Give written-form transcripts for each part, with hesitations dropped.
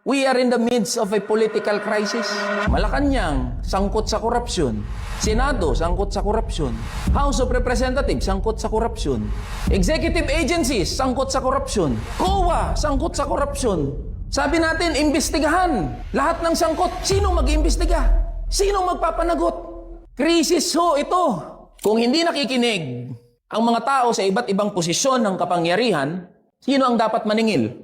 We are in the midst of a political crisis. Malacanang, sangkot sa korupsyon. Senado, sangkot sa korupsyon. House of Representatives, sangkot sa korupsyon. Executive agencies, sangkot sa korupsyon. COA, sangkot sa korupsyon. Sabi natin, imbestigahan. Lahat ng sangkot, sino mag-imbestiga? Sino magpapanagot? Krisis ho ito. Kung hindi nakikinig ang mga tao sa iba't ibang posisyon ng kapangyarihan, sino ang dapat maningil?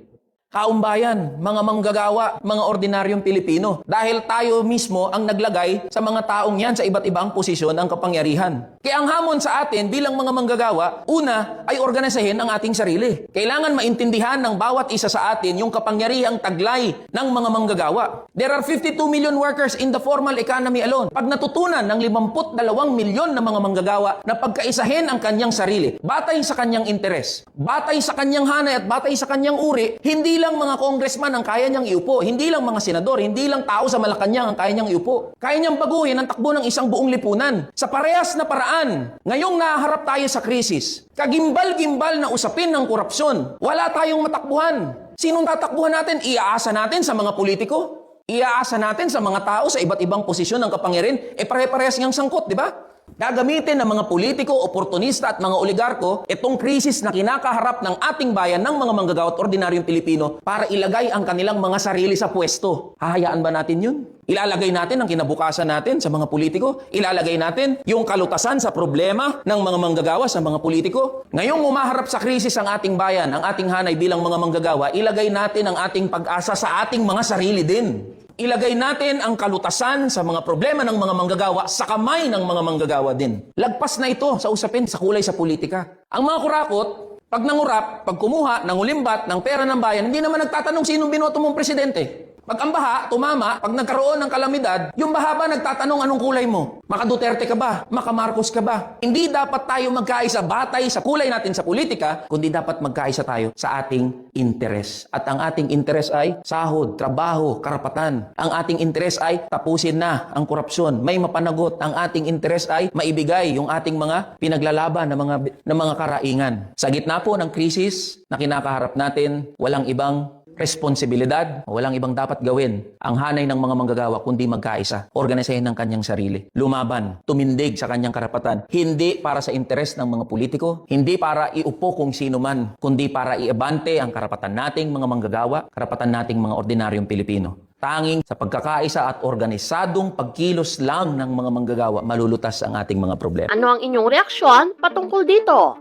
Kaumbayan, mga manggagawa, mga ordinaryong Pilipino. Dahil tayo mismo ang naglagay sa mga taong yan sa iba't ibang posisyon ng kapangyarihan. Kaya ang hamon sa atin bilang mga manggagawa, una ay organisahin ang ating sarili. Kailangan maintindihan ng bawat isa sa atin yung kapangyarihang taglay ng mga manggagawa. There are 52 million workers in the formal economy alone. Pag natutunan ng 52 milyon na mga manggagawa na pagkaisahin ang kanyang sarili, batay sa kanyang interes, batay sa kanyang hanay at batay sa kanyang uri, hindi lang mga congressman ang kaya niyang iupo, hindi lang mga senador, hindi lang tao sa Malacanang ang kaya niyang iupo. Kaya niyang baguhin ang takbo ng isang buong lipunan. Sa parehas na paraan, ngayong naharap tayo sa krisis, kagimbal-gimbal na usapin ng korupsyon, wala tayong matakbuhan. Sinong tatakbuhan natin? Iaasa natin sa mga politiko? Iaasa natin sa mga tao sa iba't ibang posisyon ng kapangyarihan? Pare-parehas niyang sangkot, di ba? Gagamitin ng mga politiko, oportunista at mga oligarko itong krisis na kinakaharap ng ating bayan ng mga manggagawa at ordinaryong Pilipino para ilagay ang kanilang mga sarili sa pwesto. Hahayaan ba natin yun? Ilalagay natin ang kinabukasan natin sa mga politiko? Ilalagay natin yung kalutasan sa problema ng mga manggagawa sa mga politiko? Ngayong umaharap sa krisis ang ating bayan, ang ating hanay bilang mga manggagawa, ilagay natin ang ating pag-asa sa ating mga sarili din. Ilagay natin ang kalutasan sa mga problema ng mga manggagawa sa kamay ng mga manggagawa din. Lagpas na ito sa usapin sa kulay sa politika. Ang mga kurakot, pag nangurap, pag kumuha, nangulimbat ng pera ng bayan, hindi naman nagtatanong sinong binoto mong presidente. Pag ang baha, tumama, pag nagkaroon ng kalamidad, yung baha ba nagtatanong anong kulay mo? Maka Duterte ka ba? Maka Marcos ka ba? Hindi dapat tayo magkaisa batay sa kulay natin sa politika, kundi dapat magkaisa tayo sa ating interes. At ang ating interes ay sahod, trabaho, karapatan. Ang ating interes ay tapusin na ang korupsyon. May mapanagot. Ang ating interes ay maibigay yung ating mga pinaglalaban ng mga karaingan. Sa gitna po ng krisis na kinakaharap natin, walang ibang responsibilidad, walang ibang dapat gawin ang hanay ng mga manggagawa kundi magkaisa, organisahin ng kanyang sarili, lumaban, tumindig sa kanyang karapatan, hindi para sa interes ng mga politiko, hindi para iupo kung sino man, kundi para iabante ang karapatan nating mga manggagawa, karapatan nating mga ordinaryong Pilipino. Tanging sa pagkakaisa at organisadong pagkilos lang ng mga manggagawa, malulutas ang ating mga problema. Ano ang inyong reaksyon patungkol dito?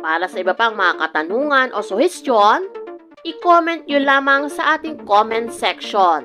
Para sa iba pang mga katanungan o suhestyon, i-comment nyo lamang sa ating comment section.